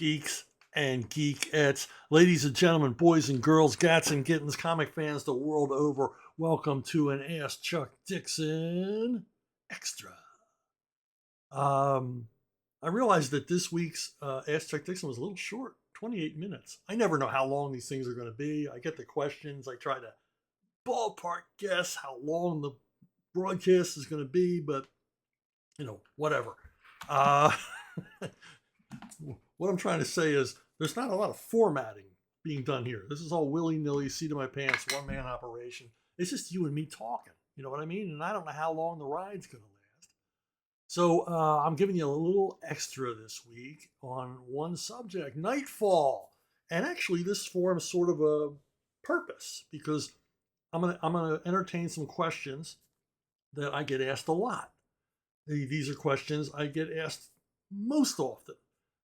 geeks and geekettes, ladies and gentlemen, boys and girls, gats and kittens, comic fans the world over. Welcome to an Ask Chuck Dixon Extra. I realized that this week's Ask Chuck Dixon was a little short, 28 minutes. I never know how long these things are going to be. I get the questions. I try to ballpark guess how long the broadcast is going to be, but whatever. Uh, what I'm trying to say is there's not a lot of formatting being done here. This is all willy-nilly, seat of my pants, one-man operation. It's just you and me talking. You know what I mean? And I don't know how long the ride's going to last. So I'm giving you a little extra this week on one subject, Knightfall. And actually, this forms sort of a purpose because I'm gonna entertain some questions that I get asked a lot. These are questions I get asked most often.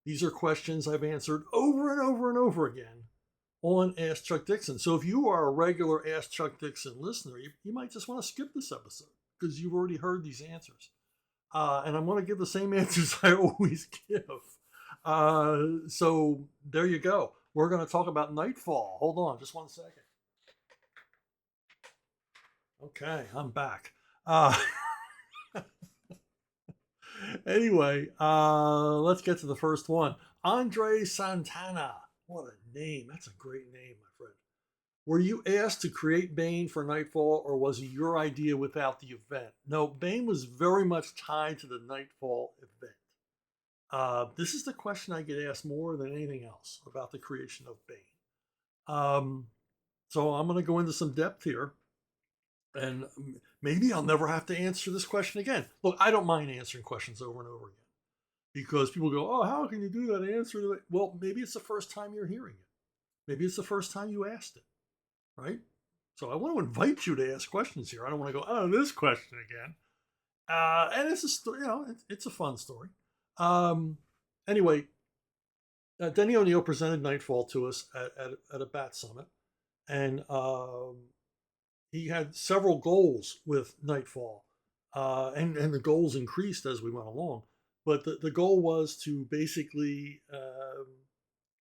These are questions I've answered over and over and over again on Ask Chuck Dixon. So if you are a regular Ask Chuck Dixon listener, you might just want to skip this episode because you've already heard these answers. And I'm going to give the same answers I always give. So there you go. We're going to talk about Knightfall. Hold on just 1 second. Okay, I'm back. Anyway, let's get to the first one. Andre Santana. What a name. That's a great name, my friend. Were you asked to create Bane for Knightfall, or was it your idea without the event? No, Bane was very much tied to the Knightfall event. This is the question I get asked more than anything else about the creation of Bane. So I'm going to go into some depth here. And maybe I'll never have to answer this question again. Look, I don't mind answering questions over and over again because people go, oh, how can you do that answer? Well, maybe it's the first time you're hearing it. Maybe it's the first time you asked it, right? So I want to invite you to ask questions here. I don't want to go, oh, this question again. And it's a story, it's a fun story. Anyway, Denny O'Neil presented Knightfall to us at a Bat Summit. And he had several goals with Knightfall, and the goals increased as we went along. But the goal was to basically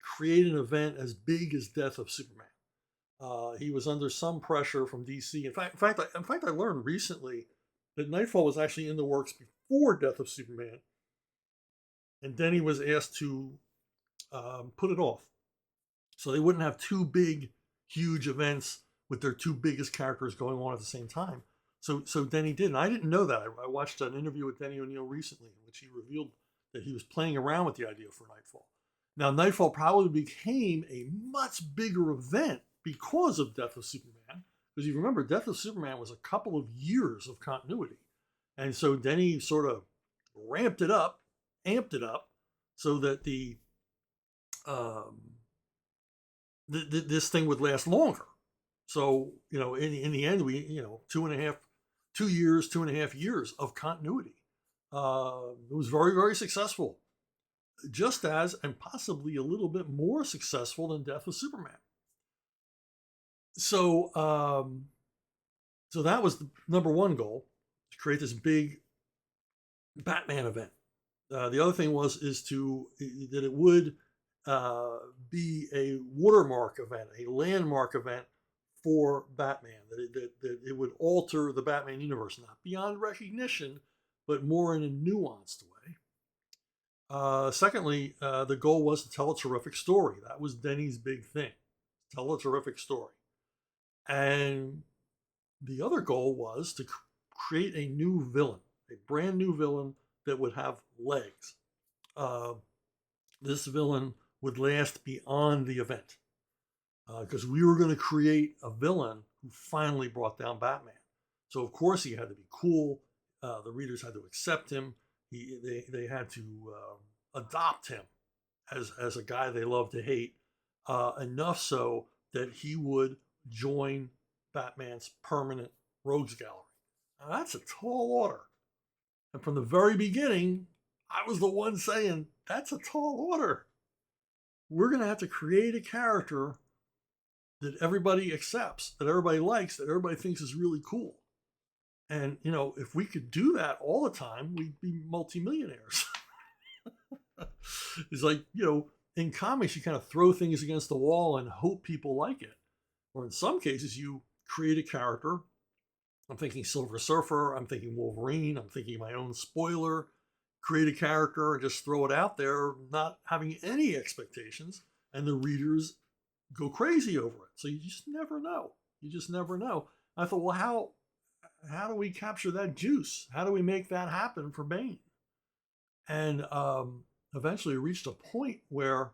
create an event as big as Death of Superman. He was under some pressure from DC. In fact, I learned recently that Knightfall was actually in the works before Death of Superman, and Denny was asked to put it off, so they wouldn't have two big, huge events with their two biggest characters going on at the same time. So Denny did. And I didn't know that. I watched an interview with Denny O'Neil recently in which he revealed that he was playing around with the idea for Knightfall. Now, Knightfall probably became a much bigger event because of Death of Superman. Because you remember, Death of Superman was a couple of years of continuity. And so Denny sort of amped it up, so that this thing would last longer. So, in the end, we, 2.5 years of continuity. It was very, very successful. Just as, and possibly a little bit more successful than Death of Superman. So, so that was the number one goal, to create this big Batman event. The other thing that it would be a watermark event, a landmark event for Batman, that it would alter the Batman universe, not beyond recognition, but more in a nuanced way. Secondly, the goal was to tell a terrific story. That was Denny's big thing, tell a terrific story. And the other goal was to create a new villain, a brand new villain that would have legs. This villain would last beyond the event. Because we were going to create a villain who finally brought down Batman. So of course he had to be cool. The readers had to accept him. They had to adopt him as a guy they love to hate, enough so that he would join Batman's permanent rogues gallery. Now that's a tall order. And from the very beginning, I was the one saying, that's a tall order. We're going to have to create a character that everybody accepts, that everybody likes, that everybody thinks is really cool. And, if we could do that all the time, we'd be multimillionaires. It's like, in comics, you kind of throw things against the wall and hope people like it. Or in some cases, you create a character. I'm thinking Silver Surfer, I'm thinking Wolverine, I'm thinking my own spoiler, create a character and just throw it out there, not having any expectations, and the readers go crazy over it. So you just never know. You just never know. I thought, well, how do we capture that juice? How do we make that happen for Bane? And eventually it reached a point where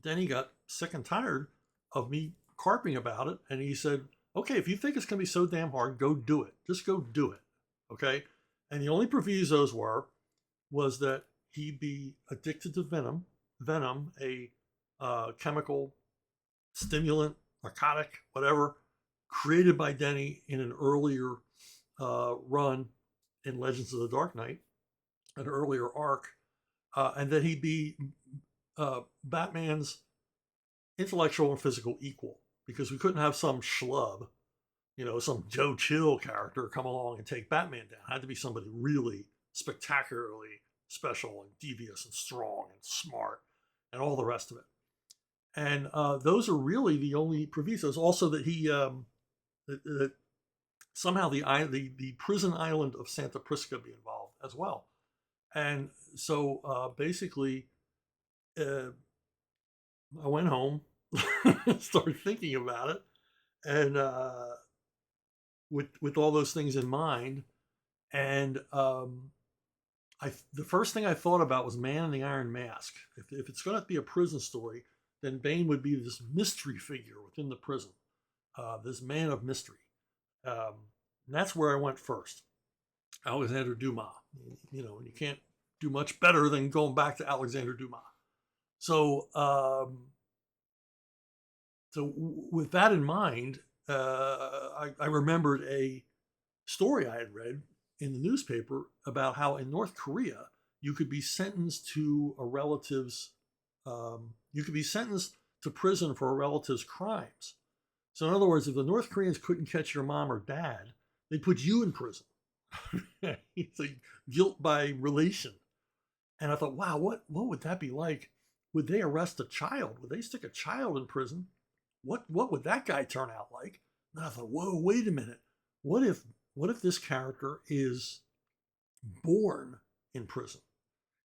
Denny got sick and tired of me carping about it. And he said, okay, if you think it's going to be so damn hard, go do it. Just go do it. Okay. And the only provisos was that he be addicted to venom, a chemical stimulant, narcotic, whatever, created by Denny in an earlier run in Legends of the Dark Knight, an earlier arc, and that he be Batman's intellectual and physical equal, because we couldn't have some schlub, some Joe Chill character come along and take Batman down. It had to be somebody really spectacularly special and devious and strong and smart and all the rest of it. And those are really the only provisos. Also, that he that somehow the prison island of Santa Prisca be involved as well. And so basically, I went home, started thinking about it, and with all those things in mind, and the first thing I thought about was Man in the Iron Mask. If it's going to be a prison story, then Bane would be this mystery figure within the prison, this man of mystery. And that's where I went first. Alexander Dumas. And you can't do much better than going back to Alexander Dumas. So, with that in mind, I remembered a story I had read in the newspaper about how in North Korea you could be sentenced to you could be sentenced to prison for a relative's crimes. So in other words, if the North Koreans couldn't catch your mom or dad, they'd put you in prison. It's like guilt by relation. And I thought, wow, what would that be like? Would they arrest a child? Would they stick a child in prison? What would that guy turn out like? And I thought, whoa, wait a minute. What if this character is born in prison?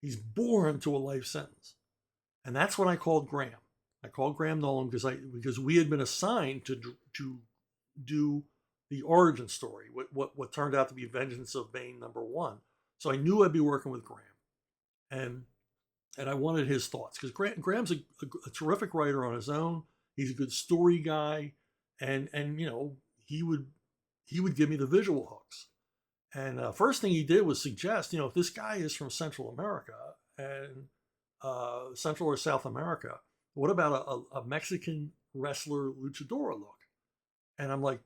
He's born to a life sentence. And that's when I called Graham. I called Graham Nolan because we had been assigned to do the origin story, what turned out to be Vengeance of Bane #1. So I knew I'd be working with Graham, and I wanted his thoughts, because Graham's a terrific writer on his own. He's a good story guy, and he would give me the visual hooks. And first thing he did was suggest, if this guy is from Central America and Central or South America, what about a Mexican wrestler luchador look? And I'm like,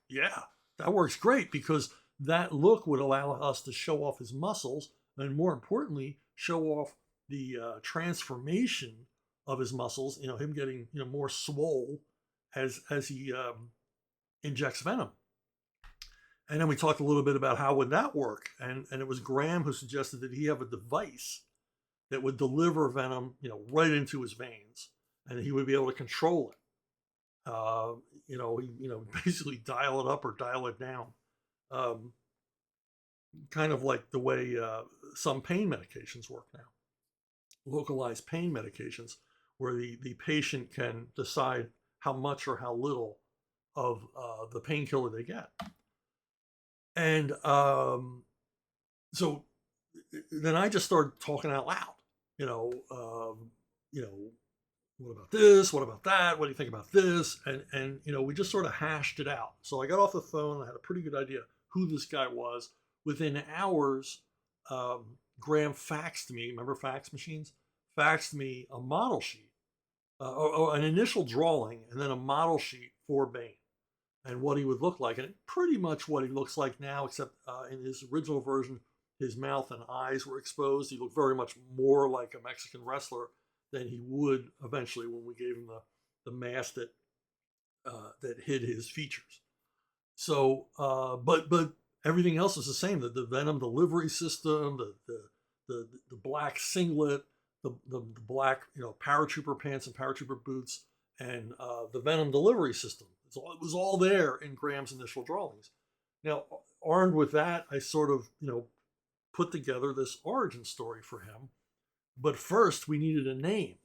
yeah, that works great, because that look would allow us to show off his muscles, and more importantly, show off the transformation of his muscles. Him getting more swole as he injects venom. And then we talked a little bit about how would that work, and it was Graham who suggested that he have a device that would deliver venom, right into his veins, and he would be able to control it. Basically dial it up or dial it down, kind of like the way some pain medications work now, localized pain medications, where the patient can decide how much or how little of the painkiller they get. And so then I just started talking out loud, what about this? What about that? What do you think about this? And we just sort of hashed it out. So I got off the phone. I had a pretty good idea who this guy was. Within hours, Graham faxed me. Remember fax machines? Faxed me a model sheet, or an initial drawing, and then a model sheet for Bane and what he would look like. And pretty much what he looks like now, except in his original version, his mouth and eyes were exposed. He looked very much more like a Mexican wrestler than he would eventually when we gave him the mask that hid his features. So, but everything else is the same. The venom delivery system, the black singlet, the black, paratrooper pants and paratrooper boots, and the Venom delivery system. It was all there in Graham's initial drawings. Now, armed with that, I sort of, put together this origin story for him. But first, we needed a name.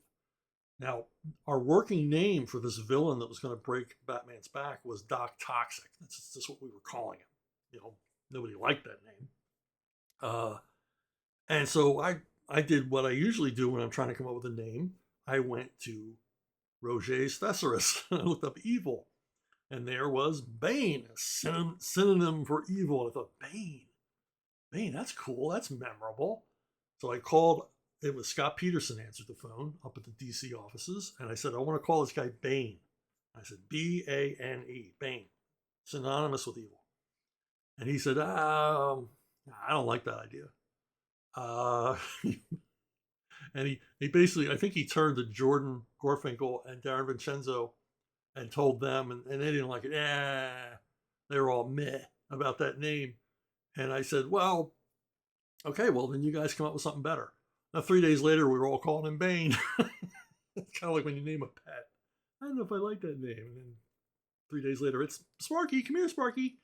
Now, our working name for this villain that was going to break Batman's back was Doc Toxic. That's just what we were calling him. Nobody liked that name. And so I did what I usually do when I'm trying to come up with a name. I went to Roget's Thesaurus and I looked up evil. And there was Bane, a synonym for evil. I thought, Bane, that's cool. That's memorable. So I called. It was Scott Peterson answered the phone up at the DC offices. And I said, I want to call this guy Bane. I said, Bane, Bane, synonymous with evil. And he said, I don't like that idea. And he basically, I think he turned to Jordan Gorfinkel and Darren Vincenzo and told them, and they didn't like it. They were all meh about that name. And I said, well, okay, well, then you guys come up with something better. Now, 3 days later, we were all calling him Bane. It's kind of like when you name a pet. I don't know if I like that name. And then 3 days later, it's Sparky. Come here, Sparky.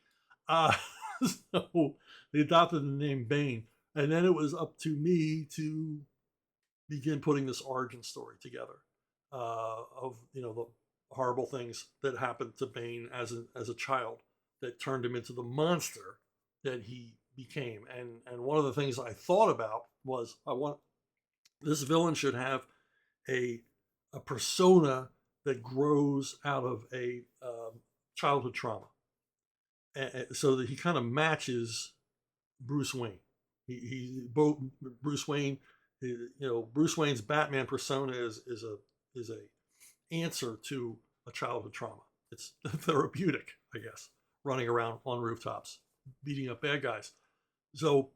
So they adopted the name Bane. And then it was up to me to begin putting this origin story together of, the horrible things that happened to Bane as a child that turned him into the monster that he became. And one of the things I thought about was this villain should have a persona that grows out of a childhood trauma, so that he kind of matches Bruce Wayne. Both Bruce Wayne, Bruce Wayne's Batman persona is a answer to a childhood trauma. It's therapeutic, I guess, running around on rooftops, beating up bad guys. So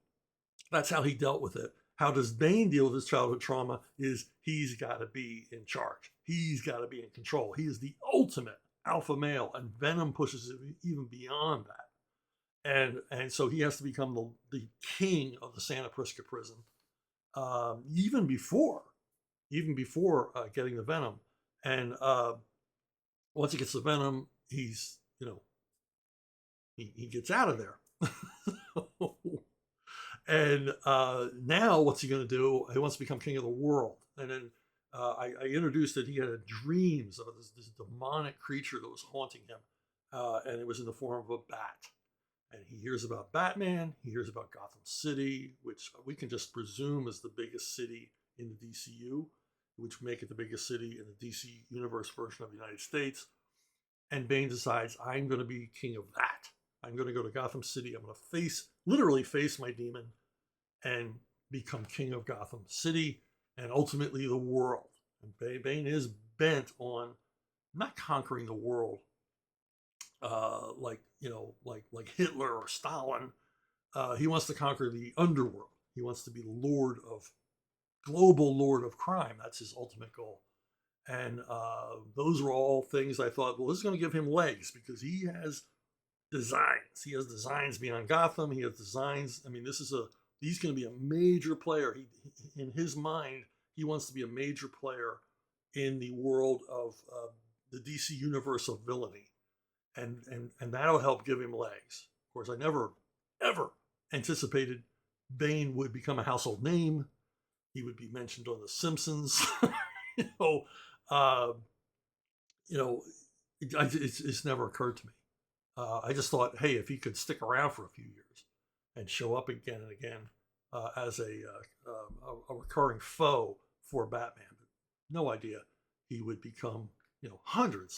that's how he dealt with it. How does Bane deal with his childhood trauma is he's got to be in charge. He's got to be in control. He is the ultimate alpha male, and Venom pushes it even beyond that. And so he has to become the king of the Santa Prisca prison, even before getting the Venom. And once he gets the Venom, he's he gets out of there. And now what's he going to do? He wants to become king of the world. And then I introduced that he had dreams of this demonic creature that was haunting him, and it was in the form of a bat. And he hears about Batman. He hears about Gotham City, which we can just presume is the biggest city in the DCU, which make it the biggest city in the DC Universe version of the United States. And Bane decides, I'm going to be king of that. I'm going to go to Gotham City. I'm going to literally face my demon and become king of Gotham City and ultimately the world. And Bane is bent on not conquering the world like Hitler or Stalin. He wants to conquer the underworld. He wants to be global lord of crime. That's his ultimate goal. And those were all things I thought, well, this is going to give him legs because he has designs. He has designs beyond Gotham. He has designs. I mean, he's going to be a major player. In his mind, he wants to be a major player in the world of the DC universe of villainy. And that'll help give him legs. Of course, I never, ever anticipated Bane would become a household name. He would be mentioned on The Simpsons. It's never occurred to me. I just thought, hey, if he could stick around for a few years and show up again and again as a recurring foe for Batman, but no idea he would become,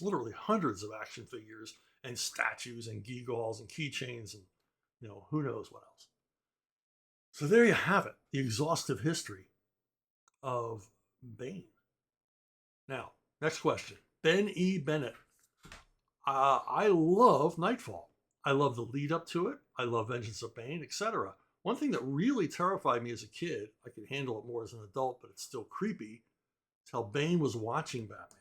literally hundreds of action figures and statues and gewgaws and keychains and, who knows what else. So there you have it, the exhaustive history of Bane. Now, next question. Ben E. Bennett. I love Knightfall. I love the lead up to it. I love Vengeance of Bane, etc. One thing that really terrified me as a kid, I could handle it more as an adult, but it's still creepy, is how Bane was watching Batman.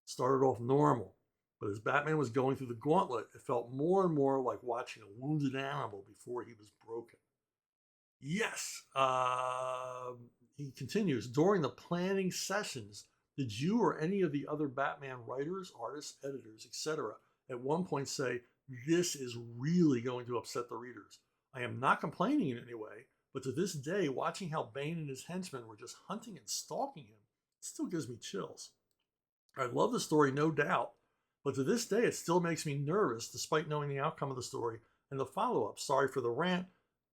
It started off normal, but as Batman was going through the gauntlet, it felt more and more like watching a wounded animal before he was broken. Yes, he continues, during the planning sessions, did you or any of the other Batman writers, artists, editors, etc., at one point say, this is really going to upset the readers? I am not complaining in any way, but to this day, watching how Bane and his henchmen were just hunting and stalking him, it still gives me chills. I love the story, no doubt, but to this day, it still makes me nervous despite knowing the outcome of the story and the follow-up. Sorry for the rant.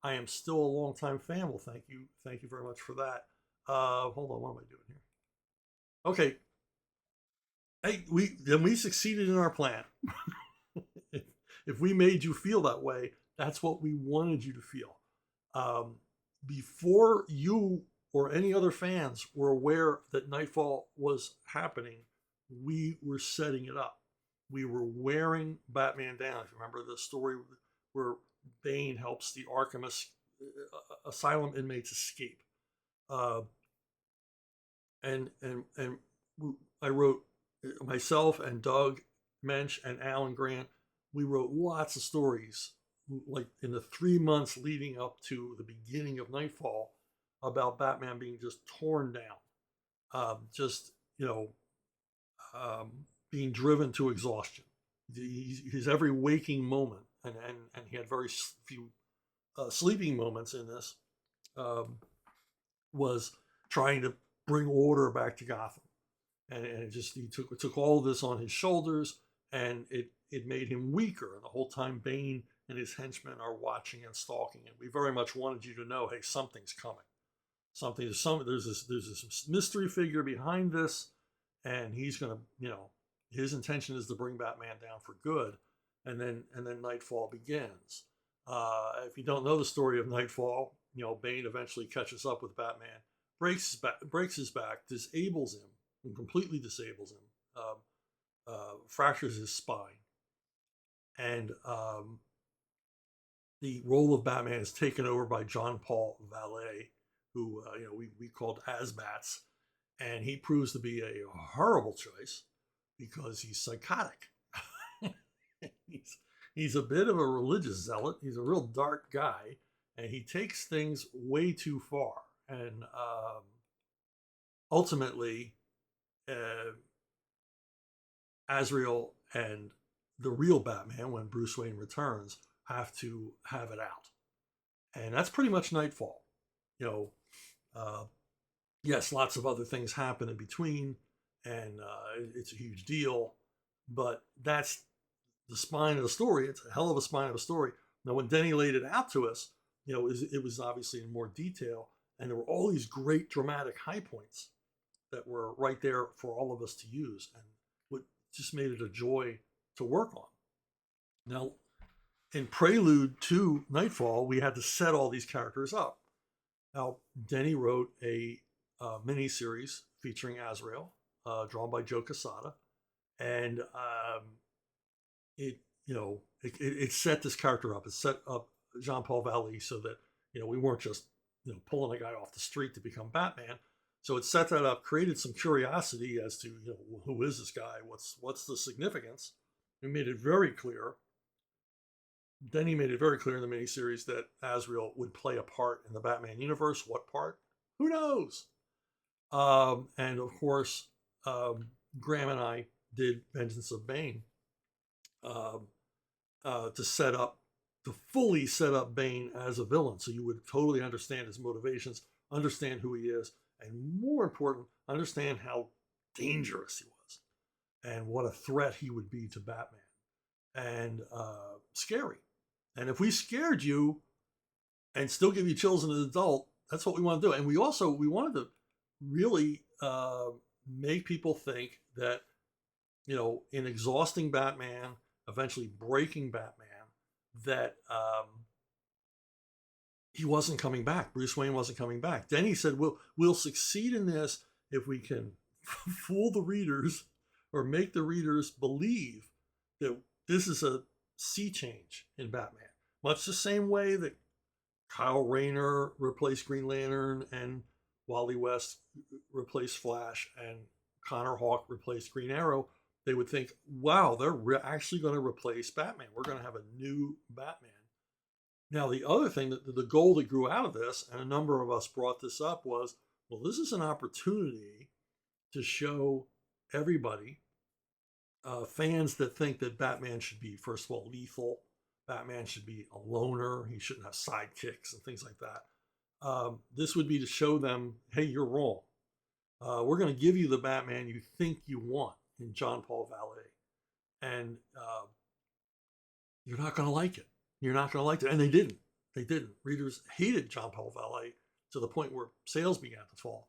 I am still a longtime fan. Well, thank you. Thank you very much for that. Hold on, what am I doing here? Okay. Hey, we succeeded in our plan. if we made you feel that way, that's what we wanted you to feel. Before you or any other fans were aware that Knightfall was happening, we were setting it up. We were wearing Batman down. If you remember the story where Bane helps the Arkham Asylum inmates escape. And I wrote, myself and Doug Mensch and Alan Grant, we wrote lots of stories, like in the 3 months leading up to the beginning of Knightfall, about Batman being just torn down, being driven to exhaustion. His every waking moment, and he had very few sleeping moments in this, was trying to bring order back to Gotham. And he took all of this on his shoulders, and it made him weaker. And the whole time Bane and his henchmen are watching and stalking, and we very much wanted you to know, hey, something's coming. There's this mystery figure behind this, and he's gonna, his intention is to bring Batman down for good. And then Knightfall begins. If you don't know the story of Knightfall, Bane eventually catches up with Batman, breaks his back, disables him, and completely disables him, fractures his spine, and the role of Batman is taken over by John Paul Vallée, who we called Asbats, and he proves to be a horrible choice because he's psychotic. He's a bit of a religious zealot. He's a real dark guy, and he takes things way too far. And ultimately, Azrael and the real Batman, when Bruce Wayne returns, have to have it out. And that's pretty much Knightfall. Yes, lots of other things happen in between, and it's a huge deal, but that's the spine of the story. It's a hell of a spine of a story. Now, when Denny laid it out to us, it was obviously in more detail, and there were all these great dramatic high points that were right there for all of us to use, and what just made it a joy to work on. Now, in prelude to Knightfall, we had to set all these characters up. Now, Denny wrote a mini-series featuring Azrael, drawn by Joe Quesada, and it set this character up. It set up Jean Paul Vallée so that we weren't just pulling a guy off the street to become Batman. So it set that up, created some curiosity as to who is this guy? What's the significance? We made it very clear. Denny made it very clear in the miniseries that Azrael would play a part in the Batman universe. What part? Who knows? And of course, Graham and I did Vengeance of Bane to fully set up Bane as a villain, so you would totally understand his motivations, understand who he is, and more important, understand how dangerous he was and what a threat he would be to Batman, and scary. And if we scared you and still give you chills as an adult, that's what we want to do. And we wanted to really make people think that, in exhausting Batman, eventually breaking Batman, that he wasn't coming back. Bruce Wayne wasn't coming back. Denny said, we'll succeed in this if we can fool the readers or make the readers believe that this is a sea change in Batman. Much the same way that Kyle Rayner replaced Green Lantern and Wally West replaced Flash and Connor Hawke replaced Green Arrow. They would think, wow, they're actually going to replace Batman. We're going to have a new Batman. Now, the other thing, the goal that grew out of this, and a number of us brought this up, was well, this is an opportunity to show everybody, fans that think that Batman should be, first of all, lethal. Batman should be a loner. He shouldn't have sidekicks and things like that. This would be to show them, hey, you're wrong. We're going to give you the Batman you think you want in John Paul Valley. And you're not going to like it. You're not going to like it. And they didn't. They didn't. Readers hated John Paul Valley to the point where sales began to fall.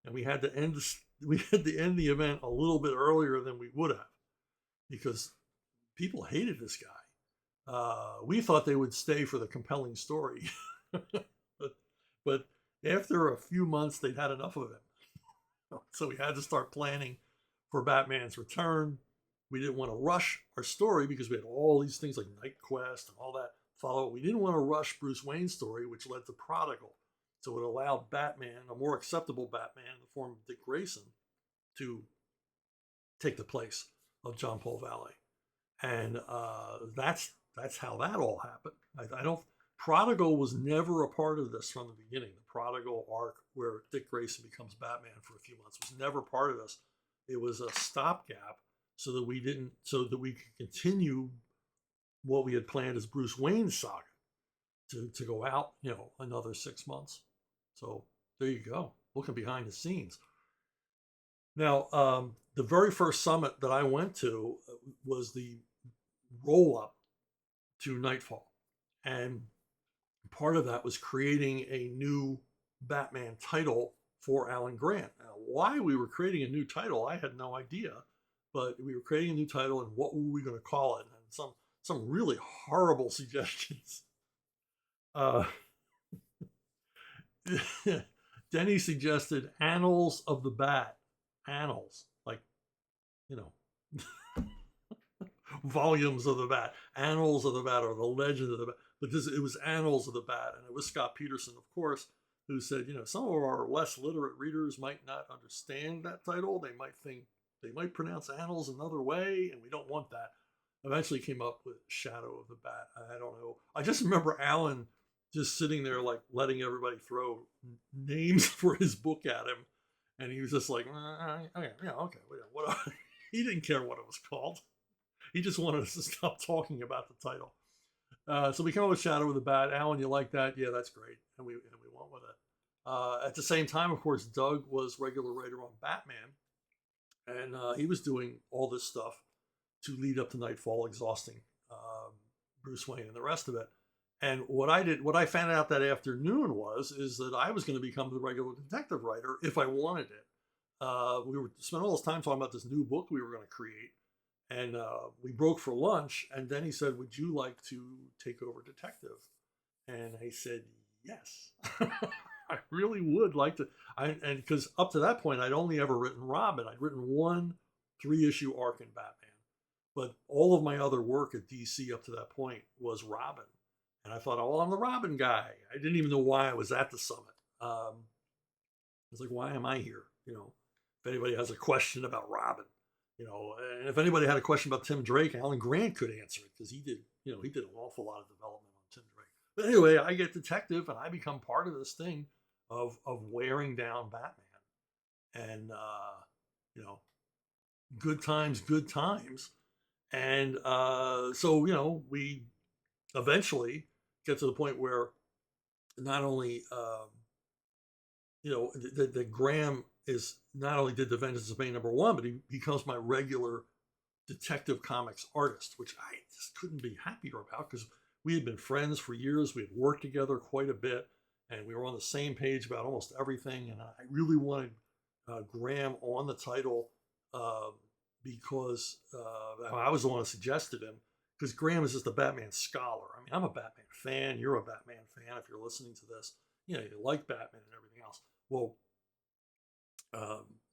And we had to end the event a little bit earlier than we would have, because people hated this guy. We thought they would stay for the compelling story, but after a few months, they'd had enough of him. So we had to start planning for Batman's return. We didn't want to rush our story because we had all these things like Night Quest and all that follow. We didn't want to rush Bruce Wayne's story, which led to Prodigal. So it allowed Batman, a more acceptable Batman in the form of Dick Grayson, to take the place of John Paul Valley. And that's how that all happened. I don't. Prodigal was never a part of this from the beginning. The Prodigal arc, where Dick Grayson becomes Batman for a few months, was never part of this. It was a stopgap so that we could continue what we had planned as Bruce Wayne's saga to go out, another 6 months. So there you go, looking behind the scenes. Now, the very first summit that I went to was the roll up to Knightfall, and part of that was creating a new Batman title for Alan Grant. Now, why we were creating a new title, I had no idea, but we were creating a new title, and what were we going to call it? And some really horrible suggestions. Denny suggested Annals of the Bat. Annals, like, volumes of the Bat. Annals of the Bat, or the Legend of the Bat. But it was Annals of the Bat, and it was Scott Peterson, of course, who said, some of our less literate readers might not understand that title. They might pronounce Annals another way, and we don't want that. Eventually came up with Shadow of the Bat. I don't know. I just remember Alan just sitting there, like, letting everybody throw names for his book at him. And he was just like, okay. What? He didn't care what it was called. He just wanted us to stop talking about the title. So we come up with Shadow of the Bat. Alan, you like that? Yeah, that's great. And we went with it. At the same time, of course, Doug was regular writer on Batman. And he was doing all this stuff to lead up to Knightfall, exhausting Bruce Wayne and the rest of it. And what I found out that afternoon is that I was going to become the regular detective writer if I wanted it. We were spent all this time talking about this new book we were going to create, and we broke for lunch. And then he said, "Would you like to take over detective?" And I said, "Yes, I really would like to." And because up to that point, I'd only ever written Robin. I'd written one 3-issue arc in Batman, but all of my other work at DC up to that point was Robin. And I thought, oh, I'm the Robin guy. I didn't even know why I was at the summit. I was like, why am I here? If anybody has a question about Robin, and if anybody had a question about Tim Drake, Alan Grant could answer it, because he did an awful lot of development on Tim Drake. But anyway, I get detective, and I become part of this thing of wearing down Batman. And, good times. And so, we eventually get to the point where not only, that Graham is not only did The Vengeance of Bane #1, but he becomes my regular Detective Comics artist, which I just couldn't be happier about, because we had been friends for years. We had worked together quite a bit, and we were on the same page about almost everything. And I really wanted Graham on the title because I was the one who suggested him, because Graham is just a Batman scholar. I mean, I'm a Batman fan. You're a Batman fan if you're listening to this. You like Batman and everything else. Well,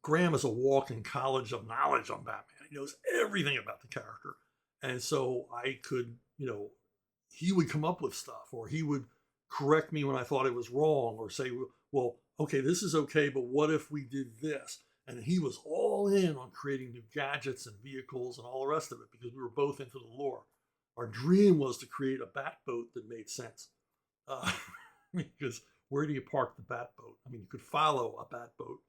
Graham is a walking college of knowledge on Batman. He knows everything about the character. And so I could, he would come up with stuff, or he would correct me when I thought it was wrong, or say, well, okay, this is okay, but what if we did this? And he was all in on creating new gadgets and vehicles and all the rest of it, because we were both into the lore. Our dream was to create a bat boat that made sense. Because where do you park the bat boat? I mean, you could follow a bat boat,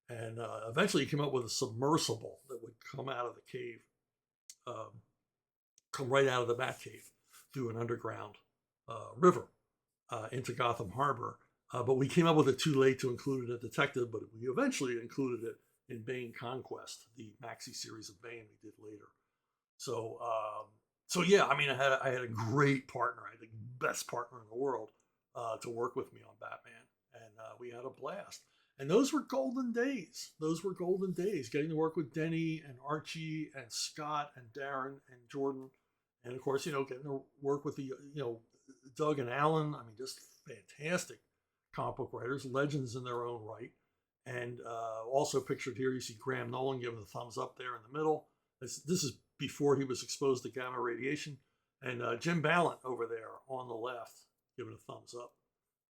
and eventually he came up with a submersible that would come out of the cave, come right out of the bat cave through an underground river into Gotham Harbor. But we came up with it too late to include it in Detective, but we eventually included it in Bane Conquest, the maxi series of Bane we did later. So, so yeah, I mean, I had a great partner. I had the best partner in the world to work with me on Batman, and we had a blast. And those were golden days. Those were golden days, getting to work with Denny and Archie and Scott and Darren and Jordan, and of course, getting to work with the Doug and Alan. I mean, just fantastic comic book writers, legends in their own right. And also pictured here, you see Graham Nolan giving the thumbs up there in the middle. This is before he was exposed to gamma radiation. And Jim Ballant over there on the left giving a thumbs up.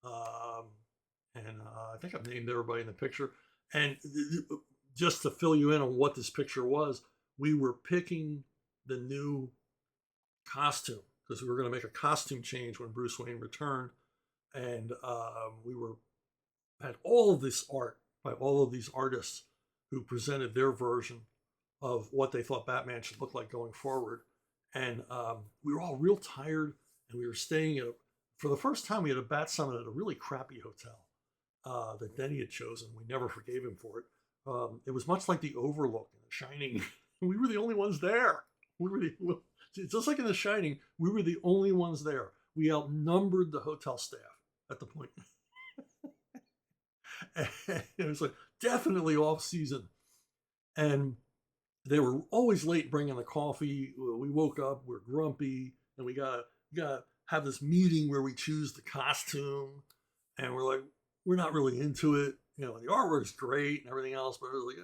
I think I've named everybody in the picture. And just to fill you in on what this picture was, we were picking the new costume because we were going to make a costume change when Bruce Wayne returned. And we had all of this art by all of these artists who presented their version of what they thought Batman should look like going forward. And we were all real tired, and we were staying for the first time, we had a Bat Summit at a really crappy hotel that Denny had chosen. We never forgave him for it. It was much like the Overlook in The Shining. We were the only ones there. Just like in The Shining, we were the only ones there. We outnumbered the hotel staff at the point. And it was like definitely off season. And they were always late bringing the coffee. We woke up, we're grumpy, and we gotta have this meeting where we choose the costume. And we're like, we're not really into it. The artwork's great and everything else, but it was like,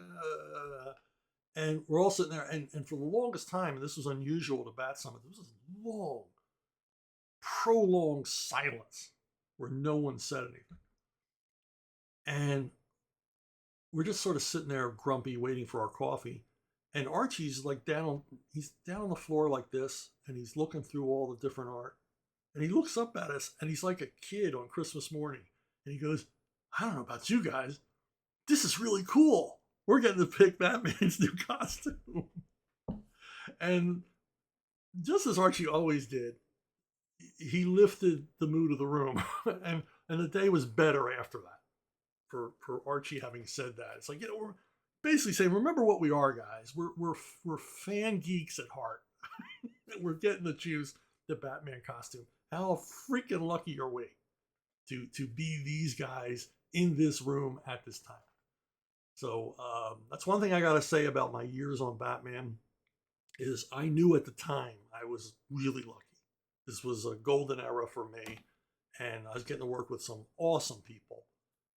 and we're all sitting there. And for the longest time, and this was unusual to Bat Summit, there was this long, prolonged silence where no one said anything. And we're just sort of sitting there grumpy, waiting for our coffee. And Archie's like he's down on the floor like this, and he's looking through all the different art. And he looks up at us, and he's like a kid on Christmas morning. And he goes, I don't know about you guys. This is really cool. We're getting to pick Batman's new costume. And just as Archie always did, he lifted the mood of the room. and the day was better after that. For Archie having said that, it's like, we're basically saying, remember what we are, guys. We're fan geeks at heart. We're getting to choose the Batman costume. How freaking lucky are we to be these guys in this room at this time? So that's one thing I got to say about my years on Batman is I knew at the time I was really lucky. This was a golden era for me, and I was getting to work with some awesome people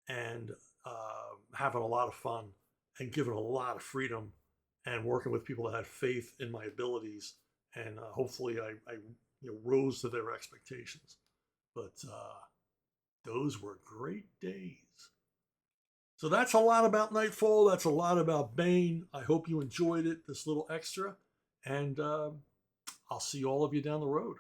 and having a lot of fun and given a lot of freedom and working with people that had faith in my abilities. And hopefully I rose to their expectations. But those were great days. So that's a lot about Knightfall. That's a lot about Bane. I hope you enjoyed it, this little extra. And I'll see all of you down the road.